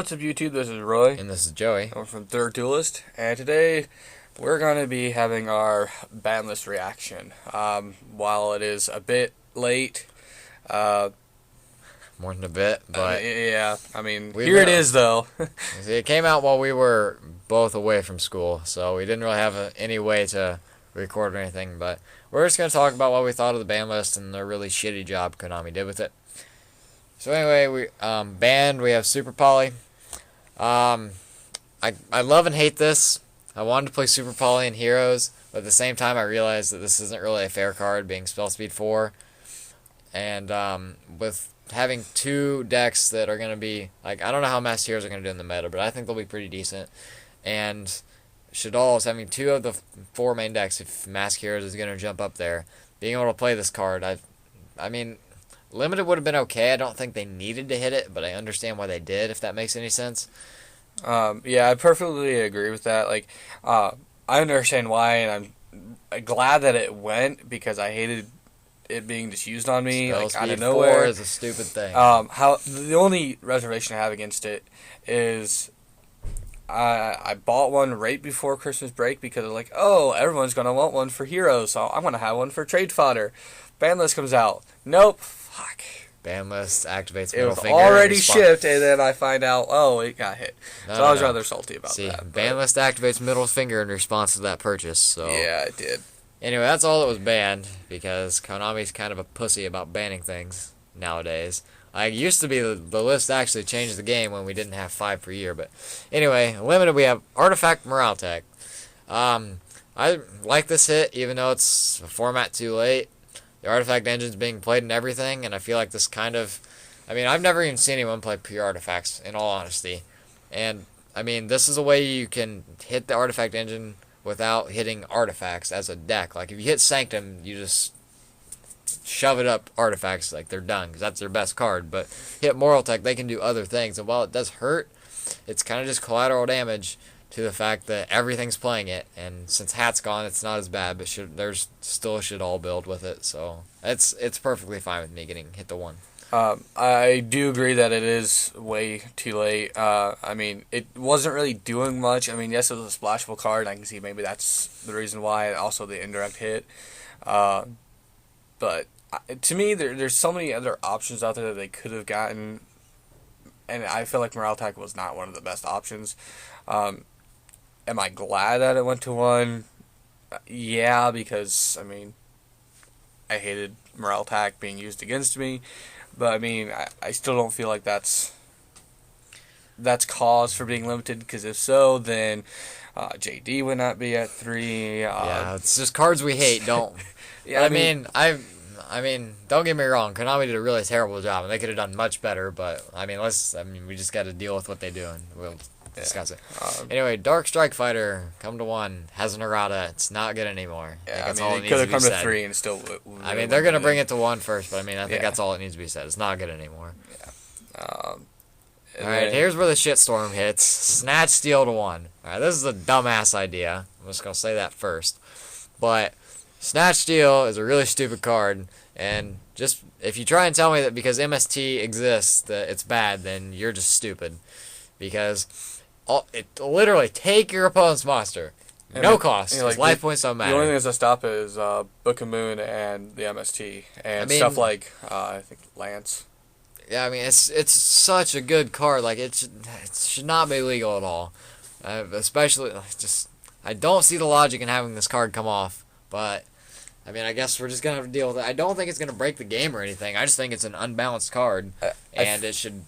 What's up, YouTube? This is Roy. And this is Joey. I'm from Third Duelist, and today we're going to be having our ban list reaction. While it is a bit late, More than a bit, but yeah, I mean, here it is, though. see, it came out while we were both away from school, so we didn't really have any way to record or anything, but we're just going to talk about what we thought of the ban list and the really shitty job Konami did with it. So anyway, we banned, we have Super Poly. I love and hate this. I wanted to play Super Poly and Heroes, but at the same time I realized that this isn't really a fair card, being Spell Speed 4. And with having two decks that are going to be, like, I don't know how Masked Heroes are going to do in the meta, but I think they'll be pretty decent. And Shadal's having two of the four main decks, if Masked Heroes is going to jump up there. Being able to play this card, I mean, Limited would have been okay. I don't think they needed to hit it, but I understand why they did, if that makes any sense. Yeah, I perfectly agree with that. Like, I understand why, and I'm glad that it went, because I hated it being just used on me, Spell like, out of Speed nowhere. 4 is a stupid thing. How the only reservation I have against it is I bought one right before Christmas break because I'm like, oh, everyone's gonna want one for Heroes, so I'm gonna have one for trade fodder. Ban list comes out. Nope. Fuck. Ban list activates It middle was finger. already shipped, and then I find out, oh, it got hit. So I was rather salty about See, that. ban list activates middle finger in response to that purchase. So yeah, it did. Anyway, that's all that was banned, because Konami's kind of a pussy about banning things nowadays. It used to be the list actually changed the game when we didn't have 5 per year. But anyway, limited we have Artifact Morale Tech. I like this hit, even though it's a format too late. The Artifact engine's being played in everything, and I feel like this kind of... I mean, I've never even seen anyone play pure Artifacts, in all honesty. And, I mean, this is a way you can hit the Artifact engine without hitting Artifacts as a deck. Like, if you hit Sanctum, you just shove it up Artifacts, like, they're done, because that's their best card. But hit Moral Tech, they can do other things, and while it does hurt, it's kind of just collateral damage to the fact that everything's playing it, and since Hat's gone, it's not as bad, but there's still a Shadal build with it, so it's perfectly fine with me getting hit to 1. I do agree that it is way too late. I mean, it wasn't really doing much. I mean, yes, it was a splashable card. I can see maybe that's the reason why. Also, the indirect hit. But to me, there's so many other options out there that they could have gotten, and I feel like Morale Tech was not one of the best options. Am I glad that it went to 1? Yeah, because, I mean, I hated Morale Tech being used against me. But, I mean, I still don't feel like that's cause for being limited, because if so, then JD would not be at 3. Yeah, it's just cards we hate, don't... Yeah, I mean, don't get me wrong, Konami did a really terrible job, and they could have done much better, but, I mean, we just got to deal with what they do, and we'll discuss it. Anyway, Dark Strike Fighter, come to 1, has an errata, it's not good anymore. Yeah, that's all it could have come to 3 and still... I mean, they're going to bring it to 1 first, but I mean, I think that's all it needs to be said. It's not good anymore. Yeah. Alright, here's where the shitstorm hits. Snatch Steal to 1. Alright, this is a dumbass idea. I'm just going to say that first. But Snatch Steal is a really stupid card, and just if you try and tell me that because MST exists that it's bad, then you're just stupid. Because it literally take your opponent's monster. No cost. Like, life points don't matter. The only thing that's to stop it is Book of Moon and the MST. And stuff like, I think, Lance. Yeah, I mean, it's such a good card. Like, it should not be legal at all. Especially, I don't see the logic in having this card come off. But, I mean, I guess we're just going to have to deal with it. I don't think it's going to break the game or anything. I just think it's an unbalanced card. And it should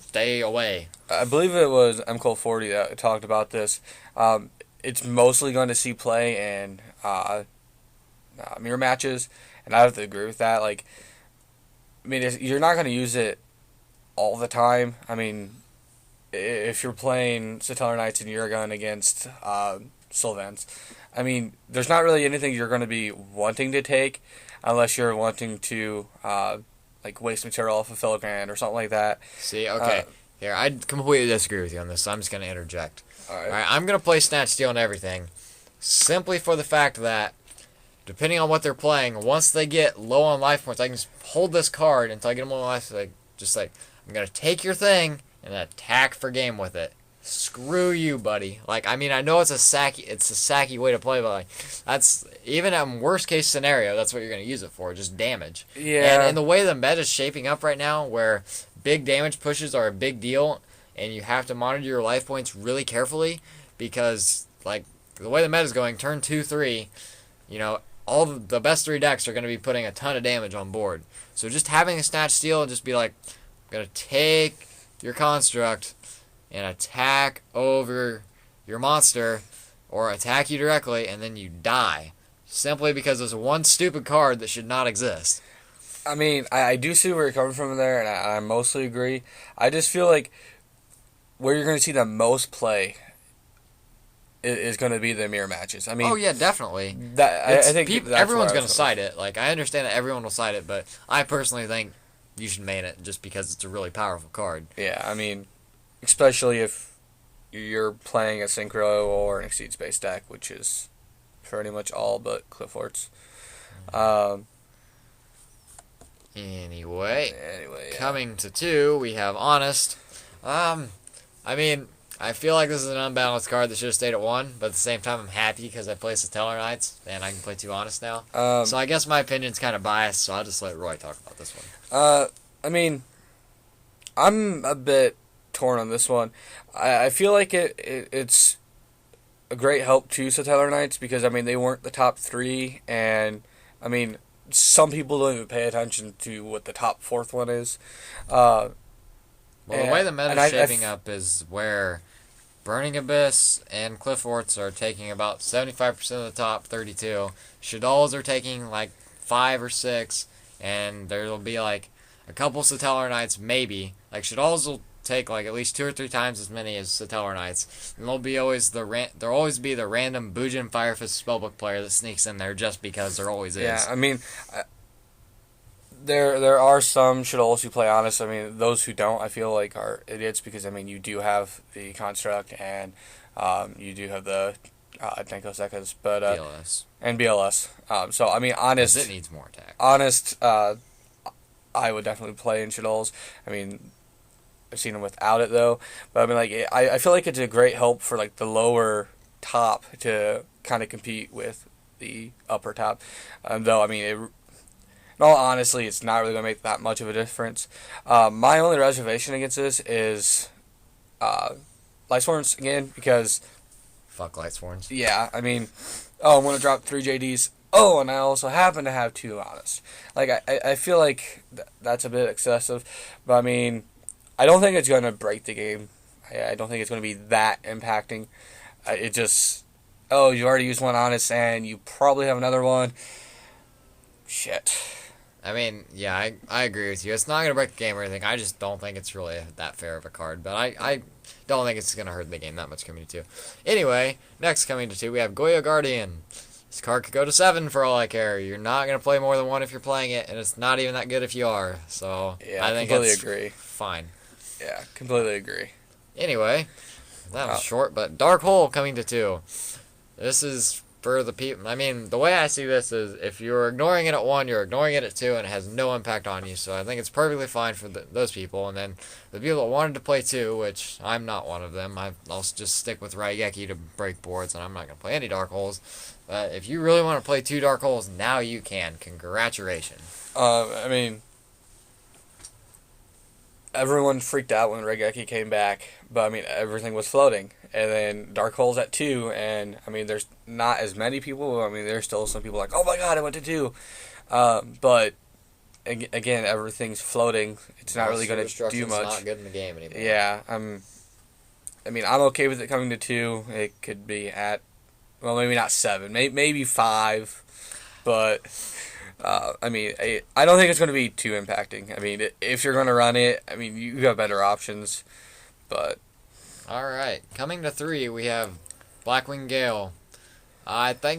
stay away. I believe it was MCole40 that talked about this. It's mostly going to see play in mirror matches, and I have to agree with that. Like, I mean, you're not going to use it all the time. I mean, if you're playing Satellar Knights and Yugioh against Sylvans, I mean, there's not really anything you're going to be wanting to take unless you're wanting to like waste material off of Filigrane or something like that. See, okay. Here, I completely disagree with you on this, so I'm just going to interject. Alright, I'm going to play Snatch Steal and everything, simply for the fact that, depending on what they're playing, once they get low on life points, I can just hold this card until I get them low on life, I'm going to take your thing, and attack for game with it. Screw you, buddy. Like, I mean, I know it's a sacky way to play, but like, that's even in worst case scenario, that's what you're gonna use it for, just damage. Yeah. And in the way the meta is shaping up right now, where big damage pushes are a big deal, and you have to monitor your life points really carefully, because like the way the meta is going, turn 2-3, you know, all the best 3 decks are gonna be putting a ton of damage on board. So just having a Snatch Steal and just be like, I'm gonna take your construct and attack over your monster, or attack you directly, and then you die. Simply because there's one stupid card that should not exist. I mean, I do see where you're coming from there, and I mostly agree. I just feel like where you're going to see the most play is going to be the mirror matches. I mean, oh yeah, definitely. I think everyone's going to cite it. Like, I understand that everyone will cite it, but I personally think you should main it just because it's a really powerful card. Yeah, I mean, especially if you're playing a Synchro or an Exceed Space deck, which is pretty much all but Clifford's. Anyway, yeah. Coming to 2, we have Honest. I mean, I feel like this is an unbalanced card that should have stayed at 1, but at the same time, I'm happy because I play Satellar Knights, and I can play 2 Honest now. So I guess my opinion's kind of biased, so I'll just let Roy talk about this one. I mean, I'm a bit torn on this one. I feel like it's a great help to Satellar Knights because, I mean, they weren't the top 3, and, I mean, some people don't even pay attention to what the top 4th one is. Well, the way the meta is shaping up is where Burning Abyss and Clifford's are taking about 75% of the top 32. Shaddoll's are taking like 5 or 6, and there'll be like a couple Satellar Knights maybe. Like Shaddoll's will take like at least 2 or 3 times as many as Satellar Knights, and there'll always be the random Bujin Firefist spellbook player that sneaks in there just because there always is. Yeah, I mean, there are some Shadolls who play Honest. I mean, those who don't, I feel like are idiots because, I mean, you do have the construct and you do have the Denko Sekas, but BLS and BLS. So I mean, Honest, it needs more attack. Honest, I would definitely play in Shadolls. I mean, I've seen them without it though, but I mean, like, I feel like it's a great help for like the lower top to kind of compete with the upper top. Though I mean, in all honesty, it's not really gonna make that much of a difference. My only reservation against this is Lightsworns again because fuck Lightsworns. Yeah, I mean, I'm gonna drop 3 JDs. Oh, and I also happen to have 2 Honest. Like I feel like that's a bit excessive, but I mean, I don't think it's going to break the game. I don't think it's going to be that impacting. It just, you already used 1 Honest and you probably have another one. Shit. I mean, yeah, I agree with you. It's not going to break the game or anything. I just don't think it's really that fair of a card. But I don't think it's going to hurt the game that much coming to 2. Anyway, next coming to 2, we have Goyo Guardian. This card could go to 7 for all I care. You're not going to play more than 1 if you're playing it, and it's not even that good if you are. So yeah, I think completely it's agree. Fine. Yeah, completely agree. Anyway, that was short, but Dark Hole coming to 2. This is for the people. I mean, the way I see this is if you're ignoring it at 1, you're ignoring it at 2, and it has no impact on you. So I think it's perfectly fine for those people. And then the people that wanted to play 2, which I'm not one of them, I'll just stick with Raigeki to break boards, and I'm not going to play any Dark Holes. But if you really want to play 2 Dark Holes, now you can. Congratulations. I mean, everyone freaked out when Raigeki came back, but I mean, everything was floating. And then Dark Hole's at 2, and I mean, there's not as many people. I mean, there's still some people like, oh my god, I went to 2. But again, everything's floating. It's not really going to do much. Not good in the game anymore. Yeah, I mean, I'm okay with it coming to 2. It could be at, well, maybe not 7, maybe 5, but I mean, I don't think it's going to be too impacting. I mean, if you're going to run it, I mean, you have better options, but. All right, coming to 3, we have Blackwing Gale. I like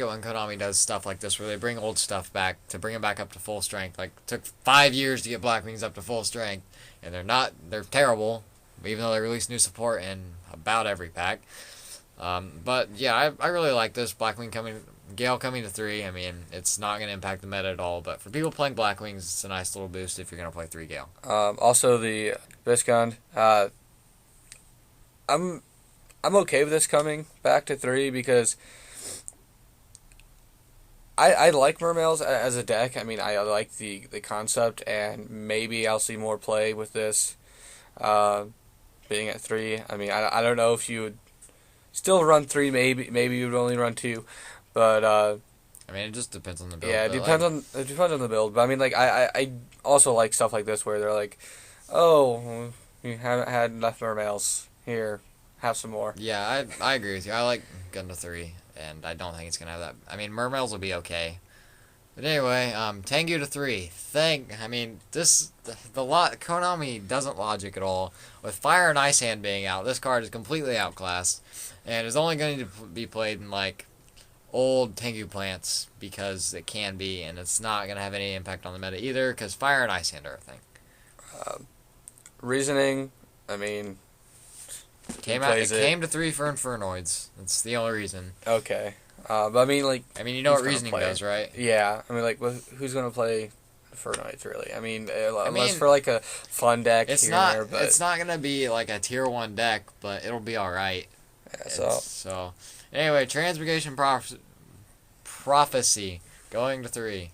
it when Konami does stuff like this, where they bring old stuff back to bring it back up to full strength. Like, it took 5 years to get Blackwings up to full strength, and they're terrible, even though they release new support in about every pack. But yeah, I really like this Gale coming to 3. I mean, it's not going to impact the meta at all, but for people playing Blackwings, it's a nice little boost if you're going to play 3 Gale. Also, the Viscount. I'm I'm okay with this coming back to 3 because I like Mermails as a deck. I mean, I like the concept, and maybe I'll see more play with this uh, being at 3. I mean, I don't know if you would still run 3, maybe you would only run 2, but I mean, it just depends on the build. yeah, but, like, it depends on the build. But I mean, like I also like stuff like this where they're like, oh, you haven't had enough Mermails here, have some more. yeah, I agree with you. I like Gun to 3, and I don't think it's gonna have that. I mean, Mermails will be okay. But anyway, Tengu to 3. I mean, the lot Konami doesn't logic at all. With Fire and Ice Hand being out, this card is completely outclassed, and is only going to be played in like old Tengu plants because it can be, and it's not going to have any impact on the meta either because Fire and Ice Hand are a thing. Reasoning, I mean, It came to 3 for Infernoids. That's the only reason. okay. But I mean, like, I mean, you know who's what gonna reasoning play does, it? right? Yeah, I mean, like, who's gonna play Infernoids really? I mean, unless mean, for like a fun deck It's here not. and there, but It's not gonna be like a tier 1 deck, but it'll be all right. yeah, So anyway, Transmigration Prophecy going to 3.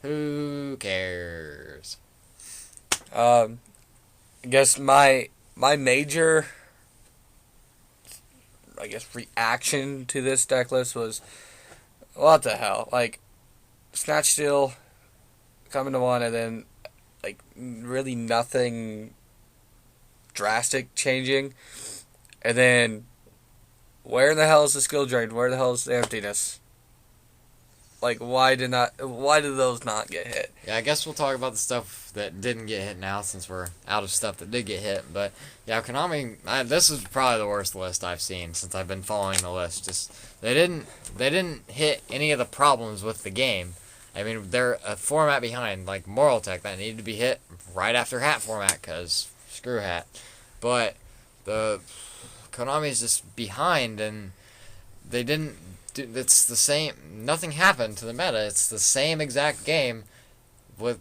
Who cares? I guess my major, I guess, reaction to this deck list was, what the hell? Like, Snatch Steal coming to 1, and then, like, really nothing drastic changing. And then, where in the hell is the skill drain? Where the hell is the emptiness? Like, why did those not get hit? Yeah, I guess we'll talk about the stuff that didn't get hit now since we're out of stuff that did get hit. But yeah, Konami, this is probably the worst list I've seen since I've been following the list. Just they didn't hit any of the problems with the game. I mean, they're a format behind, like Moral Tech, that needed to be hit right after Hat format because screw Hat. But the Konami's just behind, and they didn't. It's the same. Nothing happened to the meta. It's the same exact game with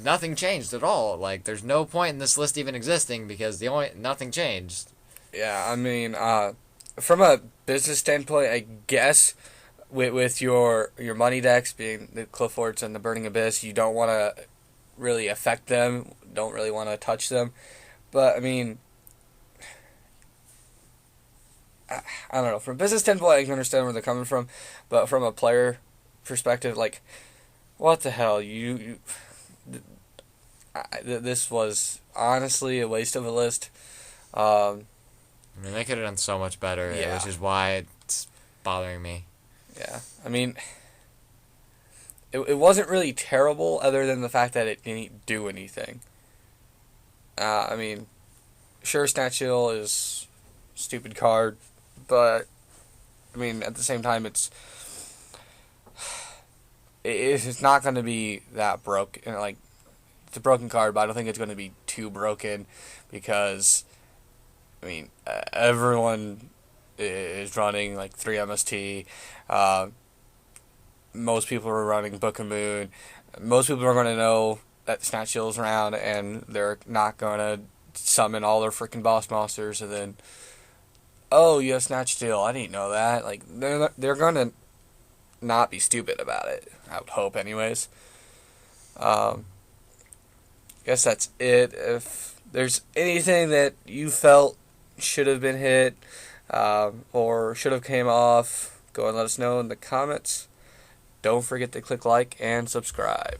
nothing changed at all. Like, there's no point in this list even existing because nothing changed. Yeah, I mean, from a business standpoint, I guess with your money decks being the Cliffforts and the Burning Abyss, you don't want to really affect them. Don't really want to touch them. But I mean, I don't know. From a business standpoint, I can understand where they're coming from, but from a player perspective, like, what the hell? This was honestly a waste of a list. I mean, they could have done so much better, Yeah. which is why it's bothering me. Yeah, I mean, it wasn't really terrible, other than the fact that it didn't do anything. I mean, sure, Snatch Hill is a stupid card, but I mean, at the same time, it's not going to be that broke. Like, it's a broken card, but I don't think it's going to be too broken because, I mean, everyone is running like 3 MST. Most people are running Book of Moon. Most people are going to know that Snatch Hill's around, and they're not going to summon all their freaking boss monsters and then, oh, you have Snatch Steal. I didn't know that. Like, they're going to not be stupid about it. I would hope, anyways. Guess that's it. If there's anything that you felt should have been hit or should have came off, go and let us know in the comments. Don't forget to click like and subscribe.